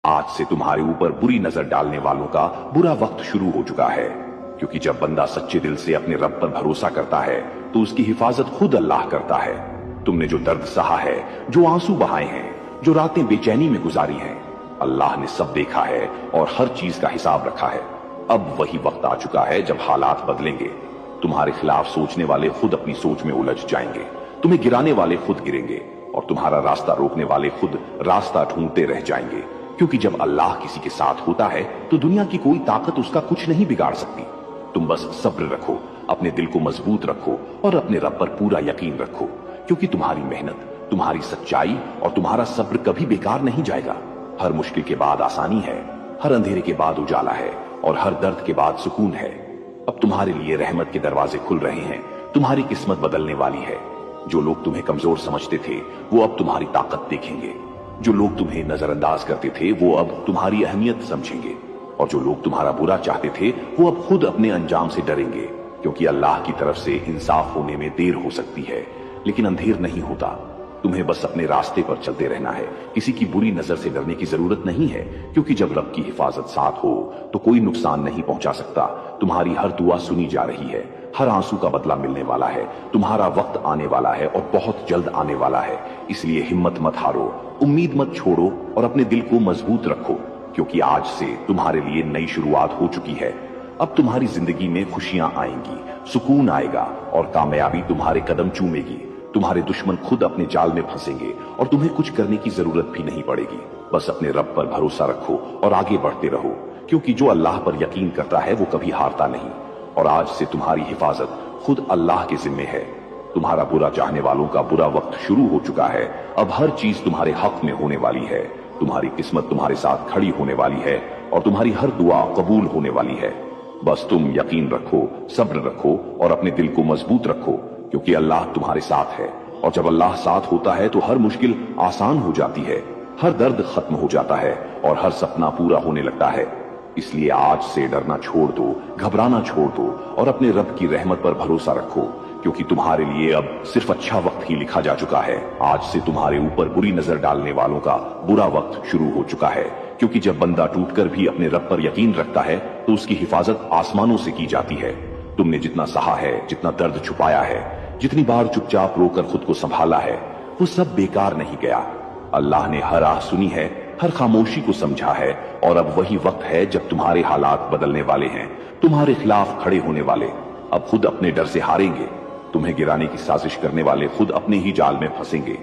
आज से तुम्हारे ऊपर बुरी नजर डालने वालों का बुरा वक्त शुरू हो चुका है, क्योंकि जब बंदा सच्चे दिल से अपने रब पर भरोसा करता है तो उसकी हिफाजत खुद अल्लाह करता है। तुमने जो दर्द सहा है, जो आंसू बहाए हैं, जो रातें बेचैनी में गुजारी हैं, अल्लाह ने सब देखा है और हर चीज का हिसाब रखा है। अब वही वक्त आ चुका है जब हालात बदलेंगे। तुम्हारे खिलाफ सोचने वाले खुद अपनी सोच में उलझ जाएंगे, तुम्हें गिराने वाले खुद गिरेंगे और तुम्हारा रास्ता रोकने वाले खुद रास्ता ढूंढते रह जाएंगे। क्योंकि जब अल्लाह किसी के साथ होता है तो दुनिया की कोई ताकत उसका कुछ नहीं बिगाड़ सकती। तुम बस सब्र रखो, अपने दिल को मजबूत रखो और अपने रब पर पूरा यकीन रखो, क्योंकि तुम्हारी मेहनत, तुम्हारी सच्चाई और तुम्हारा सब्र कभी बेकार नहीं जाएगा। हर मुश्किल के बाद आसानी है, हर अंधेरे के बाद उजाला है और हर दर्द के बाद सुकून है। अब तुम्हारे लिए रहमत के दरवाजे खुल रहे हैं, तुम्हारी किस्मत बदलने वाली है। जो लोग तुम्हें कमजोर समझते थे वो अब तुम्हारी ताकत देखेंगे, जो लोग तुम्हें नजरअंदाज करते थे वो अब तुम्हारी अहमियत समझेंगे और जो लोग तुम्हारा बुरा चाहते थे वो अब खुद अपने अंजाम से डरेंगे। क्योंकि अल्लाह की तरफ से इंसाफ होने में देर हो सकती है लेकिन अंधेर नहीं होता। तुम्हें बस अपने रास्ते पर चलते रहना है, किसी की बुरी नजर से डरने की जरूरत नहीं है, क्योंकि जब रब की हिफाजत साथ हो तो कोई नुकसान नहीं पहुंचा सकता। तुम्हारी हर दुआ सुनी जा रही है, हर आंसू का बदला मिलने वाला है, तुम्हारा वक्त आने वाला है और बहुत जल्द आने वाला है। इसलिए हिम्मत मत हारो, उम्मीद मत छोड़ो और अपने दिल को मजबूत रखो, क्योंकि आज से तुम्हारे लिए नई शुरुआत हो चुकी है। अब तुम्हारी जिंदगी में खुशियां आएंगी, सुकून आएगा और कामयाबी तुम्हारे कदम चूमेगी। तुम्हारे दुश्मन खुद अपने जाल में फंसेंगे और तुम्हें कुछ करने की जरूरत भी नहीं पड़ेगी। बस अपने रब पर भरोसा रखो और आगे बढ़ते रहो, क्योंकि जो अल्लाह पर यकीन करता है वो कभी हारता नहीं। और आज से तुम्हारी हिफाजत खुद अल्लाह के जिम्मे है। तुम्हारा बुरा चाहने वालों का बुरा वक्त शुरू हो चुका है। अब हर चीज तुम्हारे हक में होने वाली है, तुम्हारी किस्मत तुम्हारे साथ खड़ी होने वाली है और तुम्हारी हर दुआ कबूल होने वाली है। बस तुम यकीन रखो, सब्र रखो और अपने दिल को मजबूत रखो, क्योंकि अल्लाह तुम्हारे साथ है। और जब अल्लाह साथ होता है तो हर मुश्किल आसान हो जाती है, हर दर्द खत्म हो जाता है और हर सपना पूरा होने लगता है। इसलिए आज से डरना छोड़ दो, घबराना छोड़ दो और अपने रब की रहमत पर भरोसा रखो, क्योंकि तुम्हारे लिए अब सिर्फ अच्छा वक्त ही लिखा जा चुका है। आज से तुम्हारे ऊपर बुरी नजर डालने वालों का बुरा वक्त शुरू हो चुका है, क्योंकि जब बंदा टूटकर भी अपने रब पर यकीन रखता है तो उसकी हिफाजत आसमानों से की जाती है। तुमने जितना सहा है, जितना दर्द छुपाया है, जितनी बार चुपचाप रोकर खुद को संभाला है, वो सब बेकार नहीं गया। अल्लाह ने हर आह सुनी है, हर खामोशी को समझा है और अब वही वक्त है जब तुम्हारे हालात बदलने वाले हैं, तुम्हारे खिलाफ खड़े होने वाले अब खुद अपने डर से हारेंगे। तुम्हें गिराने की साजिश करने वाले खुद अपने ही जाल में फंसेंगे,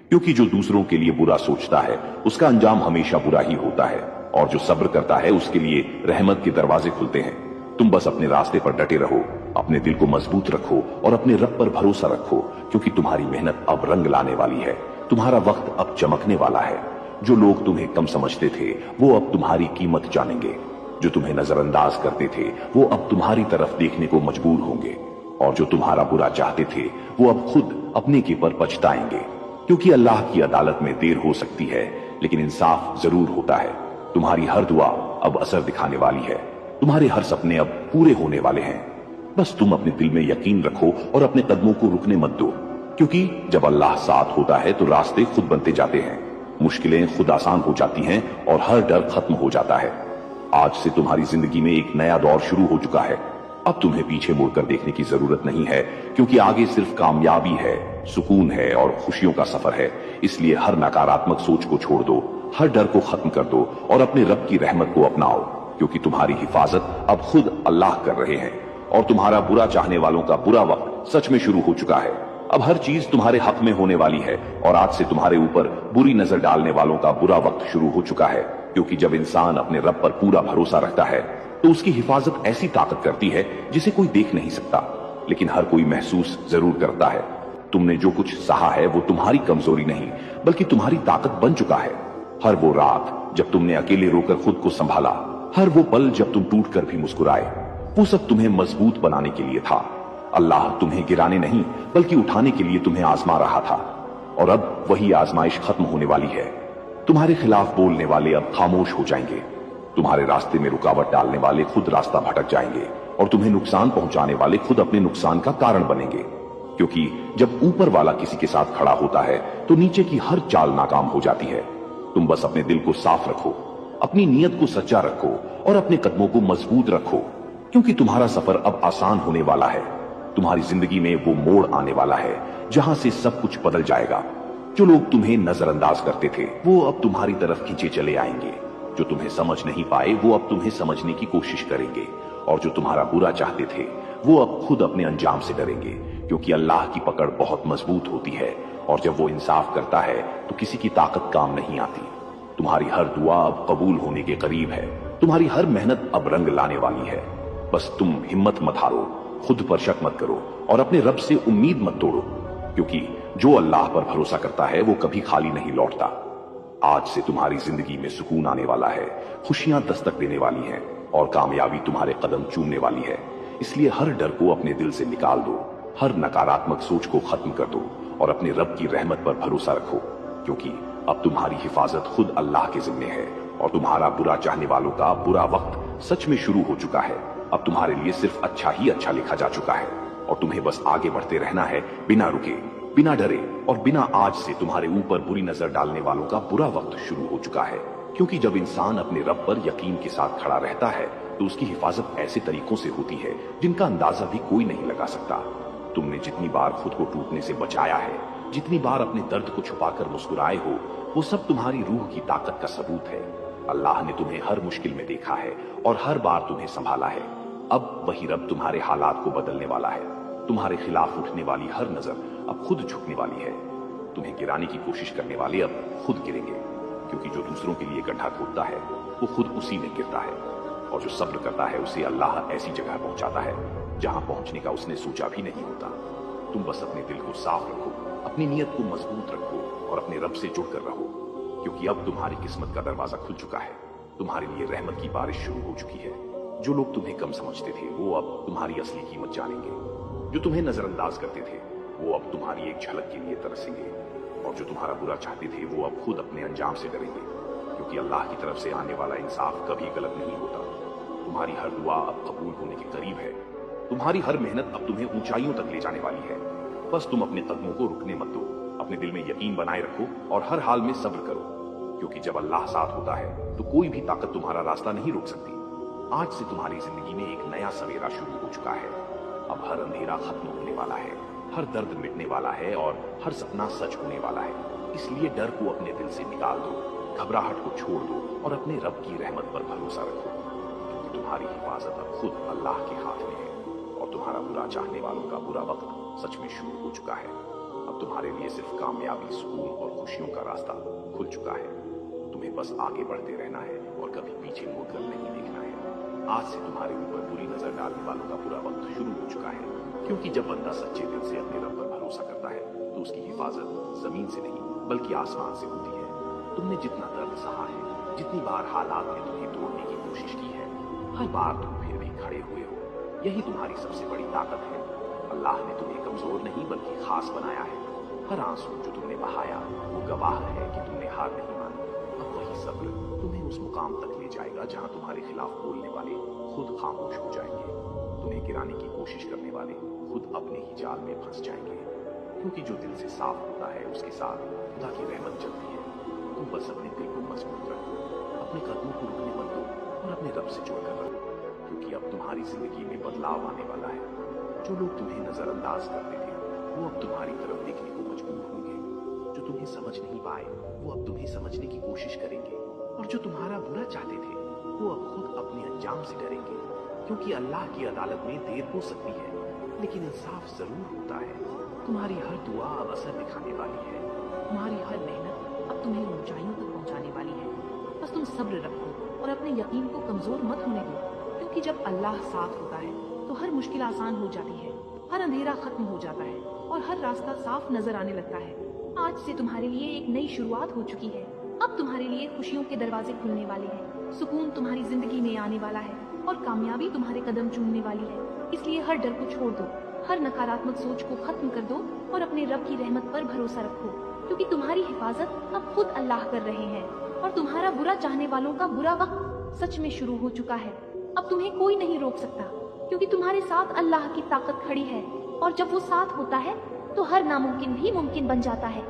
क्योंकि जो दूसरों के लिए बुरा सोचता है उसका अंजाम हमेशा बुरा ही होता है और जो सब्र करता है उसके लिए रहमत के दरवाजे खुलते हैं। तुम बस अपने रास्ते पर डटे रहो, अपने दिल को मजबूत रखो और अपने रब पर भरोसा रखो, क्योंकि तुम्हारी मेहनत अब रंग लाने वाली है, तुम्हारा वक्त अब चमकने वाला है। जो लोग तुम्हें कम समझते थे वो अब तुम्हारी कीमत जानेंगे, जो तुम्हें नजरअंदाज करते थे वो अब तुम्हारी तरफ देखने को मजबूर होंगे और जो तुम्हारा बुरा चाहते थे वो अब खुद अपने के पर पछताएंगे। क्योंकि अल्लाह की अदालत में देर हो सकती है लेकिन इंसाफ जरूर होता है। तुम्हारी हर दुआ अब असर दिखाने वाली है, तुम्हारे हर सपने अब पूरे होने वाले हैं। बस तुम अपने दिल में यकीन रखो और अपने कदमों को रुकने मत दो, क्योंकि जब अल्लाह साथ होता है तो रास्ते खुद बनते जाते हैं, मुश्किलें खुद आसान हो जाती हैं और हर डर खत्म हो जाता है। आज से तुम्हारी जिंदगी में एक नया दौर शुरू हो चुका है। अब तुम्हें पीछे मुड़कर देखने की जरूरत नहीं है, क्योंकि आगे सिर्फ कामयाबी है, सुकून है और खुशियों का सफर है। इसलिए हर नकारात्मक सोच को छोड़ दो, हर डर को खत्म कर दो और अपने रब की रहमत को अपनाओ, क्योंकि तुम्हारी हिफाजत अब खुद अल्लाह कर रहे हैं और तुम्हारा बुरा चाहने वालों का बुरा वक्त सच में शुरू हो चुका है। अब हर चीज तुम्हारे हक में होने वाली है और आज से तुम्हारे ऊपर बुरी नजर डालने वालों का बुरा वक्त शुरू हो चुका है, क्योंकि जब इंसान अपने रब पर पूरा भरोसा रखता है तो उसकी हिफाजत ऐसी ताकत करती है जिसे कोई देख नहीं सकता, लेकिन हर कोई महसूस जरूर करता है। तुमने जो कुछ सहा है वो तुम्हारी कमजोरी नहीं बल्कि तुम्हारी ताकत बन चुका है। हर वो रात जब तुमने अकेले रोकर खुद को संभाला, हर वो पल जब तुम टूटकर भी मुस्कुराए, वो सब तुम्हें मजबूत बनाने के लिए था। अल्लाह तुम्हें गिराने नहीं बल्कि उठाने के लिए तुम्हें आजमा रहा था और अब वही आजमाइश खत्म होने वाली है। तुम्हारे खिलाफ बोलने वाले अब खामोश हो जाएंगे, तुम्हारे रास्ते में रुकावट डालने वाले खुद रास्ता भटक जाएंगे और तुम्हें नुकसान पहुंचाने वाले खुद अपने नुकसान का कारण बनेंगे, क्योंकि जब ऊपर वाला किसी के साथ खड़ा होता है तो नीचे की हर चाल नाकाम हो जाती है। तुम बस अपने दिल को साफ रखो, अपनी नीयत को सच्चा रखो और अपने कदमों को मजबूत रखो, क्योंकि तुम्हारा सफर अब आसान होने वाला है। तुम्हारी जिंदगी में वो मोड़ आने वाला है जहां से सब कुछ बदल जाएगा। जो लोग तुम्हें नजरअंदाज करते थे वो अब तुम्हारी तरफ खींचे चले आएंगे। जो तुम्हें समझ नहीं पाए वो अब तुम्हें समझने की कोशिश करेंगे, और जो तुम्हारा बुरा चाहते थे वो अब खुद अपने अंजाम से डरेंगे, क्योंकि अल्लाह की पकड़ बहुत मजबूत होती है, और जब वो इंसाफ करता है तो किसी की ताकत काम नहीं आती। तुम्हारी हर दुआ अब कबूल होने के करीब है। तुम्हारी हर मेहनत अब रंग लाने वाली है। बस तुम हिम्मत मत हारो, खुद पर शक मत करो और अपने रब से उम्मीद मत तोड़ो, क्योंकि जो अल्लाह पर भरोसा करता है वो कभी खाली नहीं लौटता। आज से तुम्हारी जिंदगी में सुकून आने वाला है, खुशियां दस्तक देने वाली हैं और कामयाबी तुम्हारे कदम चूमने वाली है। इसलिए हर डर को अपने दिल से निकाल दो, हर नकारात्मक सोच को खत्म कर दो और अपने रब की रहमत पर भरोसा रखो, क्योंकि अब तुम्हारी हिफाजत खुद अल्लाह के जिम्मे है और तुम्हारा बुरा चाहने वालों का बुरा वक्त सच में शुरू हो चुका है। अब तुम्हारे लिए सिर्फ अच्छा ही अच्छा लिखा जा चुका है और तुम्हें बस आगे बढ़ते रहना है, बिना रुके, बिना डरे और बिना आज से तुम्हारे ऊपर बुरी नजर डालने वालों का बुरा वक्त शुरू हो चुका है। क्योंकि जब इंसान अपने रब पर यकीन के साथ खड़ा रहता है तो उसकी हिफाजत ऐसे तरीकों से होती है जिनका अंदाजा भी कोई नहीं लगा सकता। तुमने जितनी बार खुद को टूटने से बचाया है, जितनी बार अपने दर्द को छुपाकर मुस्कुराए हो, वो सब तुम्हारी रूह की ताकत का सबूत है। अल्लाह ने तुम्हें हर मुश्किल में देखा है और हर बार तुम्हें संभाला है। अब वही रब तुम्हारे हालात को बदलने वाला है। तुम्हारे खिलाफ उठने वाली हर नजर अब खुद झुकने वाली है। तुम्हें गिराने की कोशिश करने वाले अब खुद गिरेंगे, क्योंकि जो दूसरों के लिए गड्ढा खोदता है वो खुद उसी में गिरता है, और जो सब्र करता है उसे अल्लाह ऐसी जगह पहुंचाता है जहां पहुंचने का उसने सोचा भी नहीं होता। तुम बस अपने दिल को साफ रखो, अपनी नीयत को मजबूत रखो और अपने रब से जुड़कर रहो, क्योंकि अब तुम्हारी किस्मत का दरवाजा खुल चुका है। तुम्हारे लिए रहमत की बारिश शुरू हो चुकी है। जो लोग तुम्हें कम समझते थे वो अब तुम्हारी असली कीमत जानेंगे। जो तुम्हें नजरअंदाज करते थे वो अब तुम्हारी एक झलक के लिए तरसेंगे, और जो तुम्हारा बुरा चाहते थे वो अब खुद अपने अंजाम से डरेंगे, क्योंकि अल्लाह की तरफ से आने वाला इंसाफ कभी गलत नहीं होता। तुम्हारी हर दुआ अब कबूल होने के करीब है। तुम्हारी हर मेहनत अब तुम्हें ऊंचाइयों तक ले जाने वाली है। बस तुम अपने कदमों को रुकने मत दो, अपने दिल में यकीन बनाए रखो और हर हाल में सब्र करो, क्योंकि जब अल्लाह साथ होता है तो कोई भी ताकत तुम्हारा रास्ता नहीं रोक सकती। आज से तुम्हारी जिंदगी में एक नया सवेरा शुरू हो चुका है। अब हर अंधेरा खत्म होने वाला है, हर दर्द मिटने वाला है और हर सपना सच होने वाला है। इसलिए डर को अपने दिल से निकाल दो, घबराहट को छोड़ दो और अपने रब की रहमत पर भरोसा रखो, क्योंकि तुम्हारी हिफाजत अब खुद अल्लाह के हाथ में है और तुम्हारा बुरा चाहने वालों का बुरा वक्त सच में शुरू हो चुका है। अब तुम्हारे लिए सिर्फ कामयाबी, सुकून और खुशियों का रास्ता खुल चुका है। तुम्हें बस आगे बढ़ते रहना है और कभी पीछे मुड़कर नहीं देखना है। आज से तुम्हारे ऊपर बुरी नजर डालने वालों का बुरा वक्त शुरू हो चुका है, क्योंकि जब बंदा सच्चे दिल से अपने रब पर भरोसा करता है तो उसकी हिफाजत जमीन से नहीं बल्कि आसमान से होती है। तुमने जितना दर्द सहा है, जितनी बार हालात ने तुम्हें तोड़ने की कोशिश की है, हर बार तुम फिर भी खड़े हुए हो। यही तुम्हारी सबसे बड़ी ताकत है। अल्लाह ने तुम्हें कमजोर नहीं बल्कि खास बनाया है। हर आंसू जो तुमने बहाया वो गवाह है कि तुमने हार नहीं मानी। अब वही सब्र तुम्हें उस मुकाम तक ले जाएगा जहां तुम्हारे खिलाफ बोलने वाले खुद खामोश हो जाएंगे। तुम्हें गिराने की कोशिश करने वाले खुद अपने ही जाल में फंस जाएंगे, क्योंकि जो दिल से साफ होता है उसके साथ खुदा की रहमत चलती है। तुम बस अपने दिल को मजबूत रखो, अपने कदमों को रुकने मत दो और अपने रब से जुड़कर रखो, क्योंकि अब तुम्हारी जिंदगी में बदलाव आने वाला है। जो लोग तुम्हें नजरअंदाज करते थे वो अब तुम्हारी तरफ देखने को मजबूर होंगे। जो तुम्हें समझ नहीं पाए वो अब तुम्हें समझने की कोशिश करेंगे, और जो तुम्हारा बुरा चाहते थे वो अब खुद अपने अंजाम से डरेंगे, क्योंकि अल्लाह की अदालत में देर हो सकती है लेकिन इंसाफ जरूर होता है। तुम्हारी हर दुआ अब असर दिखाने वाली है। तुम्हारी हर मेहनत अब तुम्हें ऊंचाइयों तक पहुंचाने वाली है। बस तुम सब्र रखो और अपने यकीन को कमजोर मत होने दो, क्योंकि जब अल्लाह साथ होता है तो हर मुश्किल आसान हो जाती है, हर अंधेरा खत्म हो जाता है और हर रास्ता साफ नजर आने लगता है। आज से तुम्हारे लिए एक नई शुरुआत हो चुकी है। अब तुम्हारे लिए खुशियों के दरवाजे खुलने वाले हैं, सुकून तुम्हारी जिंदगी में आने वाला है और कामयाबी तुम्हारे कदम चूमने वाली है। इसलिए हर डर को छोड़ दो, हर नकारात्मक सोच को खत्म कर दो और अपने रब की रहमत पर भरोसा रखो, क्योंकि तुम्हारी हिफाजत अब खुद अल्लाह कर रहे हैं और तुम्हारा बुरा चाहने वालों का बुरा वक्त सच में शुरू हो चुका है। अब तुम्हें कोई नहीं रोक सकता, क्योंकि तुम्हारे साथ अल्लाह की ताकत खड़ी है, और जब वो साथ होता है तो हर नामुमकिन भी मुमकिन बन जाता है।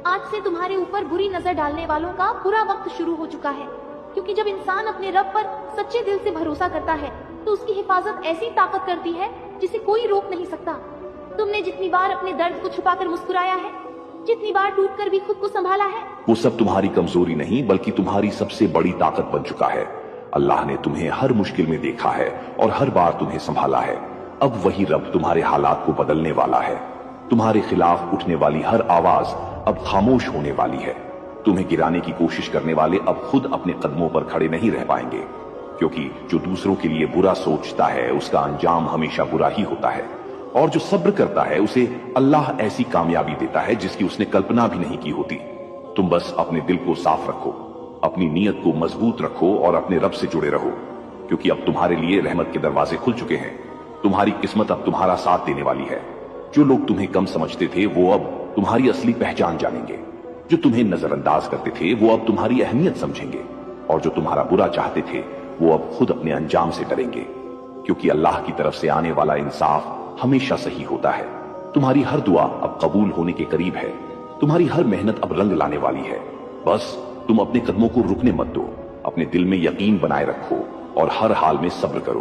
आज से तुम्हारे ऊपर बुरी नजर डालने वालों का बुरा वक्त शुरू हो चुका है। क्योंकि जब इंसान अपने रब पर सच्चे दिल से भरोसा करता है तो उसकी हिफाजत ऐसी ताकत करती है जिसे कोई रोक नहीं सकता। तुमने जितनी बार अपने दर्द को छुपाकर मुस्कुराया है, जितनी बार टूटकर भी खुद को संभाला है, वो सब तुम्हारी कमजोरी नहीं बल्कि तुम्हारी सबसे बड़ी ताकत बन चुका है। अल्लाह ने तुम्हें हर मुश्किल में देखा है और हर बार तुम्हें संभाला है। अब वही रब तुम्हारे हालात को बदलने वाला है। तुम्हारे खिलाफ उठने वाली हर आवाज अब खामोश होने वाली है। तुम्हें गिराने की कोशिश करने वाले अब खुद अपने कदमों पर खड़े नहीं रह पाएंगे, क्योंकि जो दूसरों के लिए बुरा सोचता है उसका अंजाम हमेशा बुरा ही होता है, और जो सब्र करता है उसे अल्लाह ऐसी कामयाबी देता है जिसकी उसने कल्पना भी नहीं की होती। तुम बस अपने दिल को साफ रखो, अपनी नीयत को मजबूत रखो और अपने रब से जुड़े रहो, क्योंकि अब तुम्हारे लिए रहमत के दरवाजे खुल चुके हैं। तुम्हारी किस्मत अब तुम्हारा साथ देने वाली है। जो लोग तुम्हें कम समझते थे वो अब तुम्हारी असली पहचान जानेंगे। जो तुम्हें नजरअंदाज करते थे वो अब तुम्हारी अहमियत समझेंगे, और जो तुम्हारा बुरा चाहते थे वो अब खुद अपने अंजाम से डरेंगे, क्योंकि अल्लाह की तरफ से आने वाला इंसाफ हमेशा सही होता है। तुम्हारी हर दुआ अब कबूल होने के करीब है। तुम्हारी हर मेहनत अब रंग लाने वाली है। बस तुम अपने कदमों को रुकने मत दो, अपने दिल में यकीन बनाए रखो और हर हाल में सब्र करो,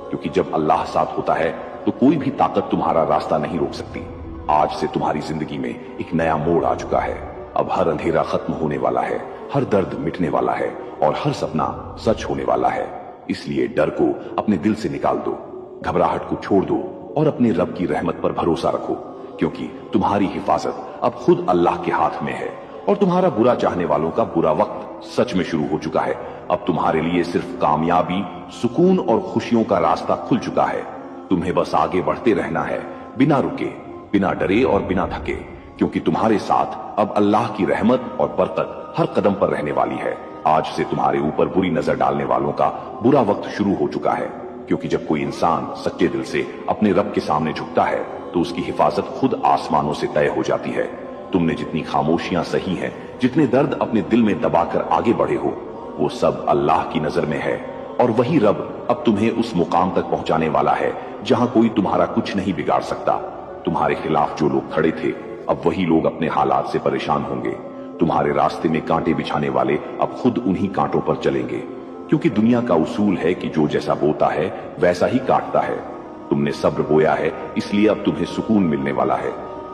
क्योंकि जब अल्लाह साथ होता है तो कोई भी ताकत तुम्हारा रास्ता नहीं रोक सकती। आज से तुम्हारी जिंदगी में एक नया मोड़ आ चुका है। अब हर अंधेरा खत्म होने वाला है, हर दर्द मिटने वाला है और हर सपना सच होने वाला है। इसलिए डर को अपने दिल से निकाल दो, घबराहट को छोड़ दो और अपने रब की रहमत पर भरोसा रखो, क्योंकि तुम्हारी हिफाजत अब खुद अल्लाह के हाथ में है और तुम्हारा बुरा चाहने वालों का बुरा वक्त सच में शुरू हो चुका है। अब तुम्हारे लिए सिर्फ कामयाबी, सुकून और खुशियों का रास्ता खुल चुका है। तुम्हें बस आगे बढ़ते रहना है, बिना रुके, बिना डरे और बिना थके, क्योंकि तुम्हारे साथ अब अल्लाह की रहमत और बरकत हर कदम पर रहने वाली है। आज से तुम्हारे ऊपर बुरी नजर डालने वालों का बुरा वक्त शुरू हो चुका है, क्योंकि जब कोई इंसान सच्चे दिल से अपने रब के सामने झुकता है तो उसकी हिफाजत खुद आसमानों से तय हो जाती है। तुमने जितनी खामोशियां सही हैं, जितने दर्द अपने दिल में दबाकर आगे बढ़े हो, वो सब अल्लाह की नजर में है, और वही रब अब तुम्हें उस मुकाम तक पहुंचाने वाला है जहां कोई तुम्हारा कुछ नहीं बिगाड़ सकता। तुम्हारे खिलाफ जो लोग खड़े थे अब वही लोग अपने हालात से परेशान होंगे। तुम्हारे रास्ते में कांटे बिछाने वाले अब खुद उन्हीं कांटों पर चलेंगे, क्योंकि दुनिया का उसूल है कि जो जैसा बोता है वैसा ही काटता है। तुमने सब्र बोया है इसलिए अब तुम्हें सुकून मिलने वाला है।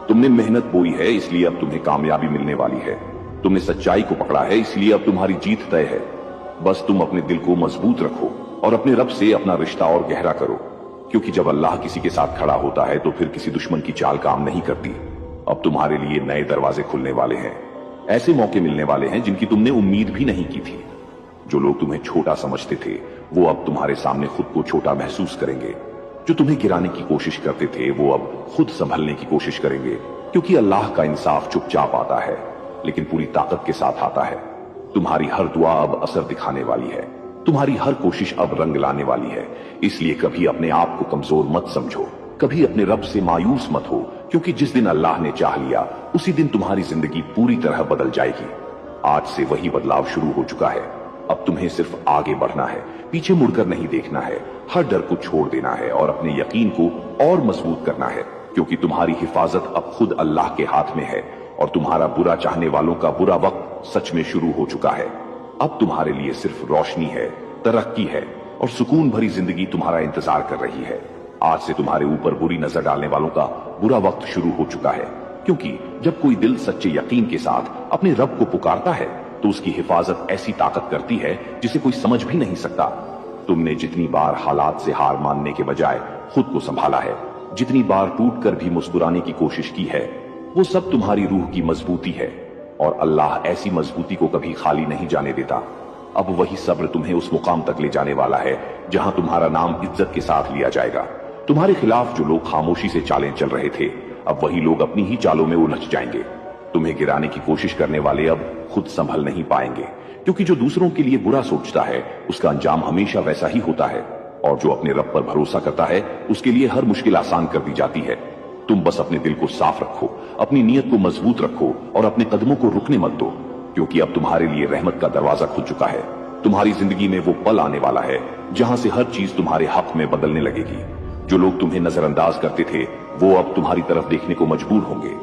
तुमने मेहनत बोई है इसलिए अब तुम्हें कामयाबी मिलने वाली है। तुमने सच्चाई को पकड़ा है इसलिए अब तुम्हारी जीत तय है। बस तुम अपने दिल को मजबूत रखो और अपने रब से अपना रिश्ता और गहरा करो, क्योंकि जब अल्लाह किसी के साथ खड़ा होता है तो फिर किसी दुश्मन की चाल काम नहीं करती। अब तुम्हारे लिए नए दरवाजे खुलने वाले हैं, ऐसे मौके मिलने वाले हैं जिनकी तुमने उम्मीद भी नहीं की थी। जो लोग तुम्हें छोटा समझते थे वो अब तुम्हारे सामने खुद को छोटा महसूस करेंगे। जो तुम्हें गिराने की कोशिश करते थे वो अब खुद संभलने की कोशिश करेंगे, क्योंकि अल्लाह का इंसाफ चुपचाप आता है लेकिन पूरी ताकत के साथ आता है। तुम्हारी हर दुआ अब असर दिखाने वाली है, तुम्हारी हर कोशिश अब रंग लाने वाली है। इसलिए कभी अपने आप को कमजोर मत समझो, कभी अपने रब से मायूस मत हो, क्योंकि जिस दिन अल्लाह ने चाह लिया उसी दिन तुम्हारी जिंदगी पूरी तरह बदल जाएगी। आज से वही बदलाव शुरू हो चुका है। अब तुम्हें सिर्फ आगे बढ़ना है, पीछे मुड़कर नहीं देखना है, हर डर को छोड़ देना है और अपने यकीन को और मजबूत करना है, क्योंकि तुम्हारी हिफाजत अब खुद अल्लाह के हाथ में है और तुम्हारा बुरा चाहने वालों का बुरा वक्त सच में शुरू हो चुका है। अब तुम्हारे लिए सिर्फ रोशनी है, तरक्की है और सुकून भरी जिंदगी तुम्हारा इंतजार कर रही है। आज से तुम्हारे ऊपर बुरी नजर डालने वालों का बुरा वक्त शुरू हो चुका है, क्योंकि जब कोई दिल सच्चे यकीन के साथ अपने रब को पुकारता है तो उसकी हिफाजत ऐसी ताकत करती है जिसे कोई समझ भी नहीं सकता। तुमने जितनी बार हालात से हार मानने के बजाय खुद को संभाला है, जितनी बार टूट कर भी मुस्कुराने की कोशिश की है, वो सब तुम्हारी रूह की मजबूती है, और अल्लाह ऐसी मजबूती को कभी खाली नहीं जाने देता। अब वही सब्र तुम्हें उस मुकाम तक ले जाने वाला है जहां तुम्हारा नाम इज्जत के साथ लिया जाएगा। तुम्हारे खिलाफ जो लोग खामोशी से चालें चल रहे थे अब वही लोग अपनी ही चालों में उलझ जाएंगे। तुम्हें गिराने की कोशिश करने वाले अब खुद संभल नहीं पाएंगे, क्योंकि जो दूसरों के लिए बुरा सोचता है उसका अंजाम हमेशा वैसा ही होता है, और जो अपने रब पर भरोसा करता है उसके लिए हर मुश्किल आसान कर दी जाती है। तुम बस अपने दिल को साफ रखो, अपनी नीयत को मजबूत रखो और अपने कदमों को रुकने मत दो, क्योंकि अब तुम्हारे लिए रहमत का दरवाजा खुल चुका है। तुम्हारी जिंदगी में वो पल आने वाला है जहां से हर चीज तुम्हारे हक में बदलने लगेगी। जो लोग तुम्हें नजरअंदाज करते थे वो अब तुम्हारी तरफ देखने को मजबूर होंगे।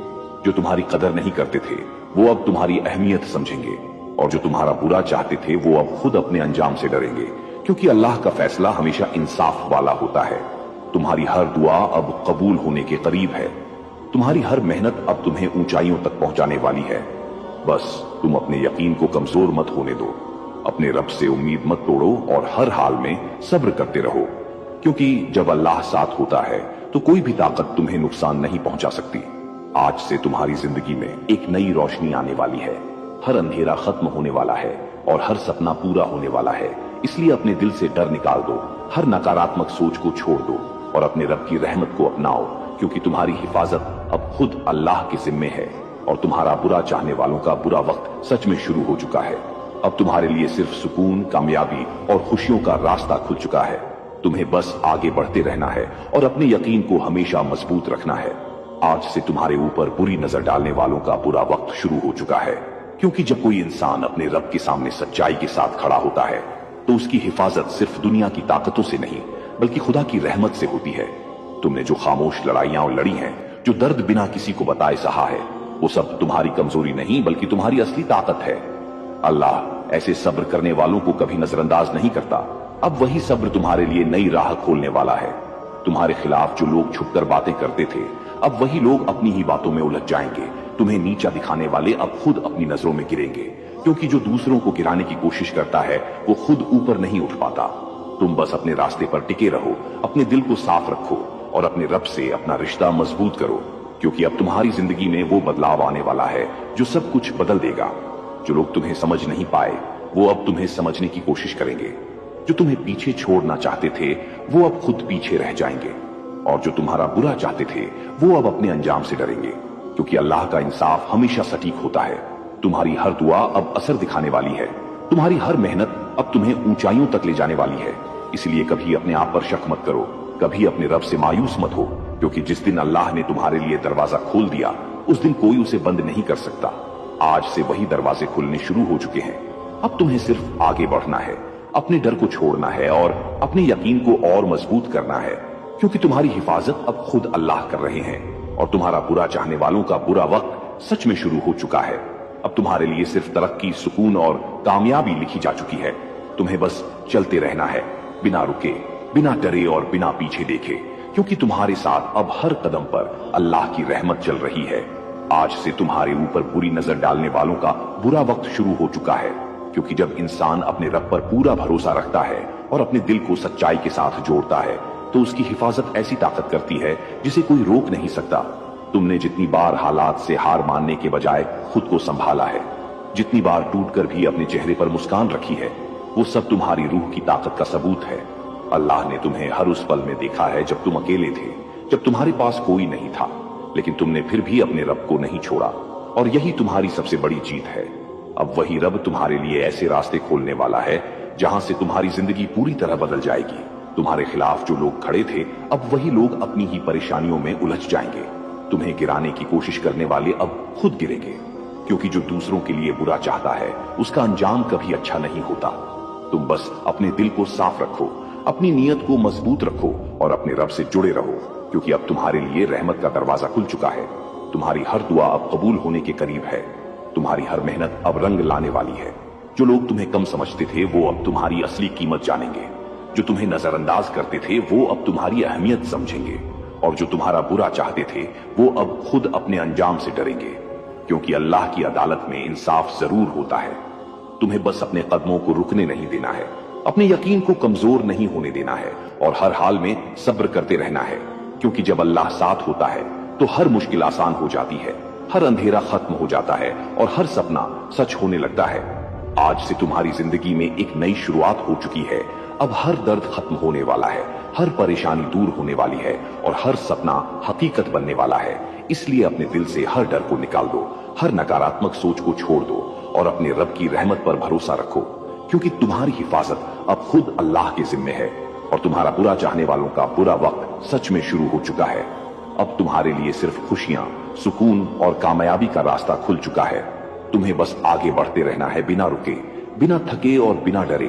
जो तुम्हारी कदर नहीं करते थे वो अब तुम्हारी अहमियत समझेंगे। और जो तुम्हारा बुरा चाहते थे वो अब खुद अपने अंजाम से डरेंगे, क्योंकि अल्लाह का फैसला हमेशा इंसाफ वाला होता है। तुम्हारी हर दुआ अब कबूल होने के करीब है। तुम्हारी हर मेहनत अब तुम्हें ऊंचाइयों तक पहुंचाने वाली है। बस तुम अपने यकीन को कमजोर मत होने दो, अपने रब से उम्मीद मत तोड़ो और हर हाल में सब्र करते रहो, क्योंकि जब अल्लाह साथ होता है तो कोई भी ताकत तुम्हें नुकसान नहीं पहुंचा सकती। आज से तुम्हारी जिंदगी में एक नई रोशनी आने वाली है। हर अंधेरा खत्म होने वाला है और हर सपना पूरा होने वाला है। इसलिए अपने दिल से डर निकाल दो, हर नकारात्मक सोच को छोड़ दो और अपने रब की रहमत को अपनाओ, क्योंकि तुम्हारी हिफाजत अब खुद अल्लाह के जिम्मे है और तुम्हारा बुरा चाहने वालों का बुरा वक्त सच में शुरू हो चुका है। अब तुम्हारे लिए सिर्फ सुकून, कामयाबी और खुशियों का रास्ता खुल चुका है। तुम्हें बस आगे बढ़ते रहना है और अपने यकीन को हमेशा मजबूत रखना है। आज से तुम्हारे ऊपर बुरी नजर डालने वालों का बुरा वक्त शुरू हो चुका है, क्योंकि जब कोई इंसान अपने रब के सामने सच्चाई के साथ खड़ा होता है तो उसकी हिफाजत सिर्फ दुनिया की ताकतों से नहीं बल्कि खुदा की रहमत से होती है। तुमने जो खामोश लड़ाइयां लड़ी हैं, जो दर्द बिना किसी को बताए सहा है, वो सब तुम्हारी कमजोरी नहीं बल्कि तुम्हारी असली ताकत है। अल्लाह ऐसे सब्र करने वालों को कभी नजरअंदाज नहीं करता। अब वही सब्र तुम्हारे लिए नई राह खोलने वाला है। तुम्हारे खिलाफ जो लोग छुपकर बातें करते थे, अब वही लोग अपनी ही बातों में उलझ जाएंगे। तुम्हें नीचा दिखाने वाले अब खुद अपनी नजरों में गिरेंगे, क्योंकि जो दूसरों को गिराने की कोशिश करता है वो खुद ऊपर नहीं उठ पाता। तुम बस अपने रास्ते पर टिके रहो, अपने दिल को साफ रखो और अपने रब से अपना रिश्ता मजबूत करो, क्योंकि अब तुम्हारी जिंदगी में वो बदलाव आने वाला है जो सब कुछ बदल देगा। जो लोग तुम्हें समझ नहीं पाए वो अब तुम्हें समझने की कोशिश करेंगे। जो तुम्हें पीछे छोड़ना चाहते थे वो अब खुद पीछे रह जाएंगे, और जो तुम्हारा बुरा चाहते थे वो अब अपने अंजाम से डरेंगे, क्योंकि अल्लाह का इंसाफ हमेशा सटीक होता है। तुम्हारी हर दुआ अब असर दिखाने वाली है। तुम्हारी हर मेहनत अब तुम्हें ऊंचाइयों तक ले जाने वाली है। इसलिए कभी अपने आप पर शक मत करो, कभी अपने रब से मायूस मत हो, क्योंकि जिस दिन अल्लाह ने तुम्हारे लिए दरवाजा खोल दिया उस दिन कोई उसे बंद नहीं कर सकता। आज से वही दरवाजे खुलने शुरू हो चुके हैं। अब तुम्हें सिर्फ आगे बढ़ना है, अपने डर को छोड़ना है और अपने यकीन को और मजबूत करना है, क्योंकि तुम्हारी हिफाजत अब खुद अल्लाह कर रहे हैं और तुम्हारा बुरा चाहने वालों का बुरा वक्त सच में शुरू हो चुका है। अब तुम्हारे लिए सिर्फ तरक्की, सुकून और कामयाबी लिखी जा चुकी है। तुम्हें बस चलते रहना है, बिना रुके, बिना डरे और बिना पीछे देखे, क्योंकि तुम्हारे साथ अब हर कदम पर अल्लाह की रहमत चल रही है। आज से तुम्हारे ऊपर बुरी नजर डालने वालों का बुरा वक्त शुरू हो चुका है, क्योंकि जब इंसान अपने रब पर पूरा भरोसा रखता है और अपने दिल को सच्चाई के साथ जोड़ता है तो उसकी हिफाजत ऐसी ताकत करती है जिसे कोई रोक नहीं सकता। तुमने जितनी बार हालात से हार मानने के बजाय खुद को संभाला है, जितनी बार टूटकर भी अपने चेहरे पर मुस्कान रखी है, वो सब तुम्हारी रूह की ताकत का सबूत है। अल्लाह ने तुम्हें हर उस पल में देखा है जब तुम अकेले थे, जब तुम्हारे पास कोई नहीं था, लेकिन तुमने फिर भी अपने रब को नहीं छोड़ा, और यही तुम्हारी सबसे बड़ी जीत है। अब वही रब तुम्हारे लिए ऐसे रास्ते खोलने वाला है जहां से तुम्हारी जिंदगी पूरी तरह बदल जाएगी। तुम्हारे खिलाफ जो लोग खड़े थे अब वही लोग अपनी ही परेशानियों में उलझ जाएंगे। तुम्हें गिराने की कोशिश करने वाले अब खुद गिरेंगे, क्योंकि जो दूसरों के लिए बुरा चाहता है उसका अंजाम कभी अच्छा नहीं होता। तुम बस अपने दिल को साफ रखो, अपनी नीयत को मजबूत रखो और अपने रब से जुड़े रहो, क्योंकि अब तुम्हारे लिए रहमत का दरवाजा खुल चुका है। तुम्हारी हर दुआ अब कबूल होने के करीब है। तुम्हारी हर मेहनत अब रंग लाने वाली है। जो लोग तुम्हें कम समझते थे वो अब तुम्हारी असली कीमत जानेंगे। जो तुम्हें नजरअंदाज करते थे वो अब तुम्हारी अहमियत समझेंगे, और जो तुम्हारा बुरा चाहते थे वो अब खुद अपने अंजाम से डरेंगे, क्योंकि अल्लाह की अदालत में इंसाफ जरूर होता है। तुम्हें बस अपने कदमों को रुकने नहीं देना है, अपने यकीन को कमजोर नहीं होने देना है और हर हाल में सब्र करते रहना है, क्योंकि जब अल्लाह साथ होता है तो हर मुश्किल आसान हो जाती है, हर अंधेरा खत्म हो जाता है और हर सपना सच होने लगता है। आज से तुम्हारी जिंदगी में एक नई शुरुआत हो चुकी है। अब हर दर्द खत्म होने वाला है, हर परेशानी दूर होने वाली है और हर सपना हकीकत बनने वाला है। इसलिए अपने दिल से हर डर को निकाल दो, हर नकारात्मक सोच को छोड़ दो और अपने रब की रहमत पर भरोसा रखो, क्योंकि तुम्हारी हिफाजत अब खुद अल्लाह के जिम्मे है और तुम्हारा बुरा चाहने वालों का बुरा वक्त सच में शुरू हो चुका है। अब तुम्हारे लिए सिर्फ खुशियां, सुकून और कामयाबी का रास्ता खुल चुका है। तुम्हें बस आगे बढ़ते रहना है, बिना रुके, बिना थके और बिना डरे,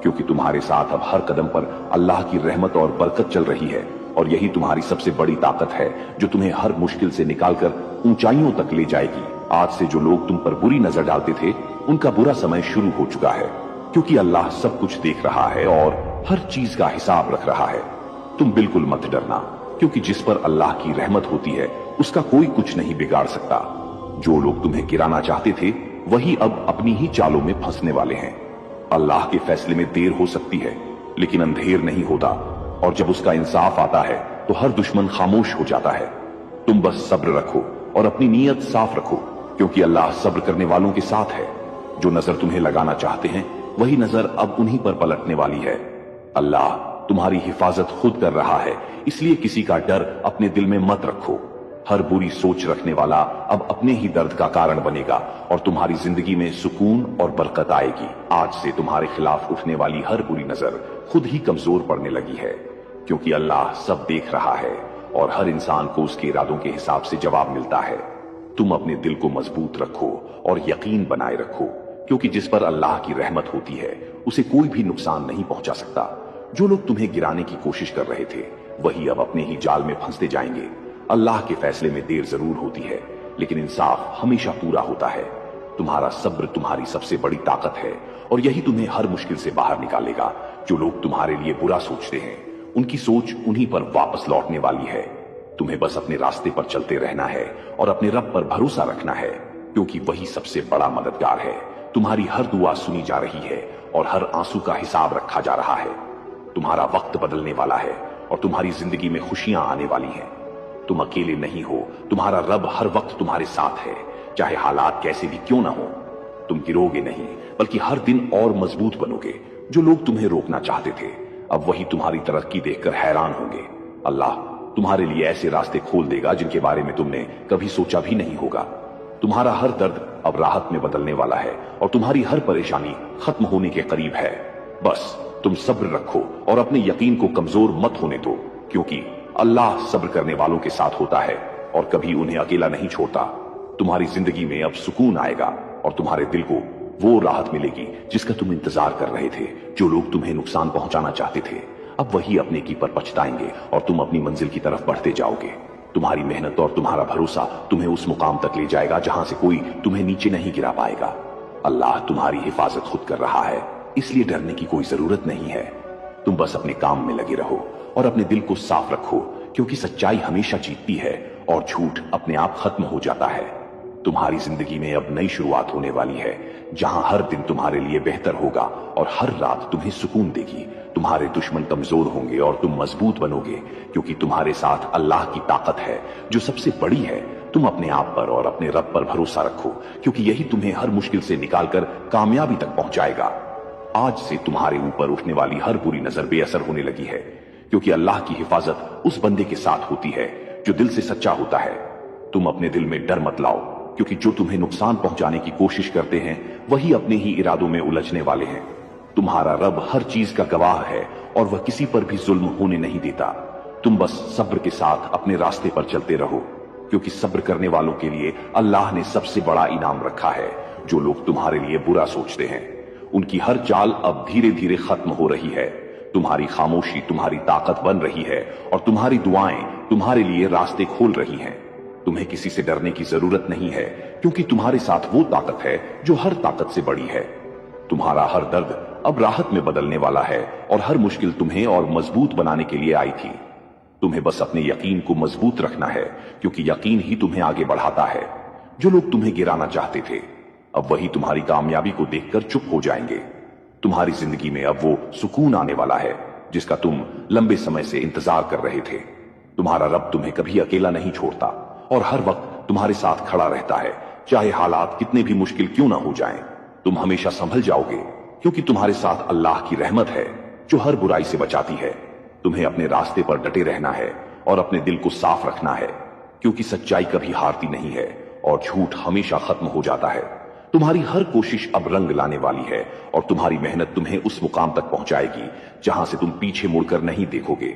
क्योंकि तुम्हारे साथ अब हर कदम पर अल्लाह की रहमत और बरकत चल रही है और यही तुम्हारी सबसे बड़ी ताकत है जो तुम्हें हर मुश्किल से निकालकर ऊंचाइयों तक ले जाएगी। आज से जो लोग तुम पर बुरी नजर डालते थे उनका बुरा समय शुरू हो चुका है, क्योंकि अल्लाह सब कुछ देख रहा है और हर चीज का हिसाब रख रहा है। तुम बिल्कुल मत डरना, क्योंकि जिस पर अल्लाह की रहमत होती है उसका कोई कुछ नहीं बिगाड़ सकता। जो लोग तुम्हें गिराना चाहते थे वही अब अपनी ही चालों में फंसने वाले हैं। अल्लाह के फैसले में देर हो सकती है, लेकिन अंधेर नहीं होता, और जब उसका इंसाफ आता है तो हर दुश्मन खामोश हो जाता है। तुम बस सब्र रखो और अपनी नीयत साफ रखो, क्योंकि अल्लाह सब्र करने वालों के साथ है। जो नजर तुम्हें लगाना चाहते हैं वही नजर अब उन्हीं पर पलटने वाली है। अल्लाह तुम्हारी हिफाजत खुद कर रहा है, इसलिए किसी का डर अपने दिल में मत रखो। हर बुरी सोच रखने वाला अब अपने ही दर्द का कारण बनेगा और तुम्हारी जिंदगी में सुकून और बरकत आएगी। आज से तुम्हारे खिलाफ उठने वाली हर बुरी नजर खुद ही कमजोर पड़ने लगी है, क्योंकि अल्लाह सब देख रहा है और हर इंसान को उसके इरादों के हिसाब से जवाब मिलता है। तुम अपने दिल को मजबूत रखो और यकीन बनाए रखो, क्योंकि जिस पर अल्लाह की रहमत होती है उसे कोई भी नुकसान नहीं पहुंचा सकता। जो लोग तुम्हें गिराने की कोशिश कर रहे थे वही अब अपने ही जाल में फंसते जाएंगे। अल्लाह के फैसले में देर जरूर होती है, लेकिन इंसाफ हमेशा पूरा होता है। तुम्हारा सब्र तुम्हारी सबसे बड़ी ताकत है और यही तुम्हें हर मुश्किल से बाहर निकालेगा। जो लोग तुम्हारे लिए बुरा सोचते हैं उनकी सोच उन्हीं पर वापस लौटने वाली है। तुम्हें बस अपने रास्ते पर चलते रहना है और अपने रब पर भरोसा रखना है, क्योंकि वही सबसे बड़ा मददगार है। तुम्हारी हर दुआ सुनी जा रही है और हर आंसू का हिसाब रखा जा रहा है। तुम्हारा वक्त बदलने वाला है और तुम्हारी जिंदगी में खुशियां आने वाली हैं। तुम अकेले नहीं हो, तुम्हारा रब हर वक्त तुम्हारे साथ है, चाहे हालात कैसे भी क्यों ना हो। तुम गिरोगे नहीं, बल्कि हर दिन और मजबूत बनोगे। जो लोग तुम्हें रोकना चाहते थे अब वही तुम्हारी तरक्की देखकर हैरान होंगे। अल्लाह तुम्हारे लिए ऐसे रास्ते खोल देगा जिनके बारे में तुमने कभी सोचा भी नहीं होगा। तुम्हारा हर दर्द अब राहत में बदलने वाला है और तुम्हारी हर परेशानी खत्म होने के करीब है। बस तुम सब्र रखो और अपने यकीन को कमजोर मत होने दो, क्योंकि अल्लाह सब्र करने वालों के साथ होता है और कभी उन्हें अकेला नहीं छोड़ता। तुम्हारी जिंदगी में अब सुकून आएगा और तुम्हारे दिल को वो राहत मिलेगी जिसका तुम इंतजार कर रहे थे। जो लोग तुम्हें नुकसान पहुंचाना चाहते थे अब वही अपने की पर पछताएंगे और तुम अपनी मंजिल की तरफ बढ़ते जाओगे। तुम्हारी मेहनत और तुम्हारा भरोसा तुम्हें उस मुकाम तक ले जाएगा जहां से कोई तुम्हें नीचे नहीं गिरा पाएगा। अल्लाह तुम्हारी हिफाजत खुद कर रहा है, इसलिए डरने की कोई जरूरत नहीं है। तुम बस अपने काम में लगे रहो और अपने दिल को साफ रखो, क्योंकि सच्चाई हमेशा जीतती है और झूठ अपने आप खत्म हो जाता है। तुम्हारी जिंदगी में अब नई शुरुआत होने वाली है, जहां हर दिन तुम्हारे लिए बेहतर होगा और हर रात तुम्हें सुकून देगी। तुम्हारे दुश्मन कमजोर होंगे और तुम मजबूत बनोगे, क्योंकि तुम्हारे साथ अल्लाह की ताकत है जो सबसे बड़ी है। तुम अपने आप पर और अपने रब पर भरोसा रखो, क्योंकि यही तुम्हें हर मुश्किल से निकालकर कामयाबी तक पहुंचाएगा। आज से तुम्हारे ऊपर उठने वाली हर बुरी नजर बेअसर होने लगी है, क्योंकि अल्लाह की हिफाजत उस बंदे के साथ होती है जो दिल से सच्चा होता है। तुम अपने दिल में डर मत लाओ, क्योंकि जो तुम्हें नुकसान पहुंचाने की कोशिश करते हैं वही अपने ही इरादों में उलझने वाले हैं। तुम्हारा रब हर चीज का गवाह है और वह किसी पर भी जुल्म होने नहीं देता। तुम बस सब्र के साथ अपने रास्ते पर चलते रहो, क्योंकि सब्र करने वालों के लिए अल्लाह ने सबसे बड़ा इनाम रखा है। जो लोग तुम्हारे लिए बुरा सोचते हैं उनकी हर चाल अब धीरे धीरे खत्म हो रही है। तुम्हारी खामोशी तुम्हारी ताकत बन रही है और तुम्हारी दुआएं तुम्हारे लिए रास्ते खोल रही हैं। तुम्हें किसी से डरने की जरूरत नहीं है, क्योंकि तुम्हारे साथ वो ताकत है जो हर ताकत से बड़ी है। तुम्हारा हर दर्द अब राहत में बदलने वाला है और हर मुश्किल तुम्हें और मजबूत बनाने के लिए आई थी। तुम्हें बस अपने यकीन को मजबूत रखना है, क्योंकि यकीन ही तुम्हें आगे बढ़ाता है। जो लोग तुम्हें गिराना चाहते थे अब वही तुम्हारी कामयाबी को देखकर चुप हो जाएंगे। तुम्हारी जिंदगी में अब वो सुकून आने वाला है जिसका तुम लंबे समय से इंतजार कर रहे थे। तुम्हारा रब तुम्हें कभी अकेला नहीं छोड़ता और हर वक्त तुम्हारे साथ खड़ा रहता है, चाहे हालात कितने भी मुश्किल क्यों ना हो जाएं। तुम हमेशा संभल जाओगे, क्योंकि तुम्हारे साथ अल्लाह की रहमत है जो हर बुराई से बचाती है। तुम्हें अपने रास्ते पर डटे रहना है और अपने दिल को साफ रखना है, क्योंकि सच्चाई कभी हारती नहीं है और झूठ हमेशा खत्म हो जाता है। तुम्हारी हर कोशिश अब रंग लाने वाली है और तुम्हारी मेहनत तुम्हें उस मुकाम तक पहुंचाएगी जहां से तुम पीछे मुड़कर नहीं देखोगे।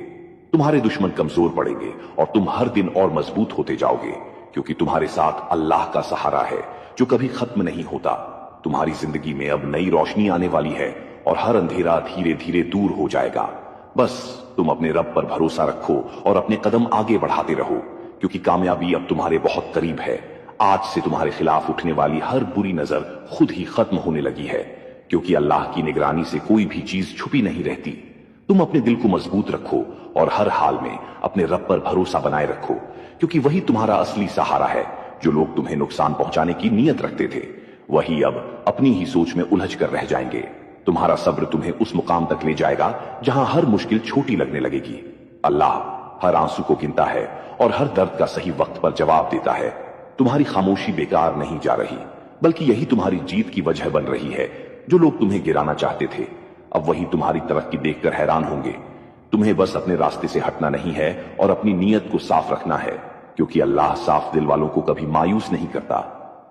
तुम्हारे दुश्मन कमजोर पड़ेंगे और तुम हर दिन और मजबूत होते जाओगे, क्योंकि तुम्हारे साथ अल्लाह का सहारा है जो कभी खत्म नहीं होता। तुम्हारी जिंदगी में अब नई रोशनी आने वाली है और हर अंधेरा धीरे धीरे दूर हो जाएगा। बस तुम अपने रब पर भरोसा रखो और अपने कदम आगे बढ़ाते रहो, क्योंकि कामयाबी अब तुम्हारे बहुत करीब है। आज से तुम्हारे खिलाफ उठने वाली हर बुरी नजर खुद ही खत्म होने लगी है, क्योंकि अल्लाह की निगरानी से कोई भी चीज छुपी नहीं रहती। तुम अपने दिल को मजबूत रखो और हर हाल में अपने रब पर भरोसा बनाए रखो, क्योंकि वही तुम्हारा असली सहारा है। जो लोग तुम्हें नुकसान पहुंचाने की नीयत रखते थे, वही अब अपनी ही सोच में उलझ कर रह जाएंगे। तुम्हारा सब्र तुम्हें उस मुकाम तक ले जाएगा जहां हर मुश्किल छोटी लगने लगेगी। अल्लाह हर आंसू को गिनता है और हर दर्द का सही वक्त पर जवाब देता है। तुम्हारी खामोशी बेकार नहीं जा रही, बल्कि यही तुम्हारी जीत की वजह बन रही है। जो लोग तुम्हें गिराना चाहते थे, अब वही तुम्हारी तरक्की देखकर हैरान होंगे। तुम्हें बस अपने रास्ते से हटना नहीं है और अपनी नीयत को साफ रखना है, क्योंकि अल्लाह साफ दिल वालों को कभी मायूस नहीं करता।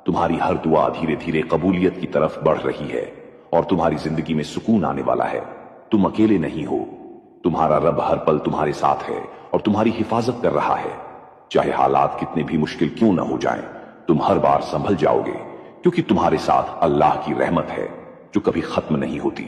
तुम्हारी हर दुआ धीरे धीरे कबूलियत की तरफ बढ़ रही है और तुम्हारी जिंदगी में सुकून आने वाला है। तुम अकेले नहीं हो, तुम्हारा रब हर पल तुम्हारे साथ है और तुम्हारी हिफाजत कर रहा है। चाहे हालात कितने भी मुश्किल क्यों न हो जाएं, तुम हर बार संभल जाओगे, क्योंकि तुम्हारे साथ अल्लाह की रहमत है जो कभी खत्म नहीं होती।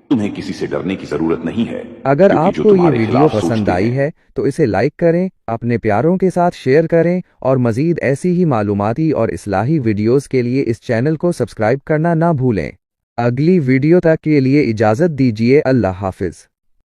तुम्हें किसी से डरने की जरूरत नहीं है। अगर आपको ये वीडियो पसंद आई है तो इसे लाइक करें, अपने प्यारों के साथ शेयर करें और मजीद ऐसी ही मालूमाती और इस्लाही वीडियोस के लिए इस चैनल को सब्सक्राइब करना ना भूलें। अगली वीडियो तक के लिए इजाज़त दीजिए। अल्लाह हाफिज।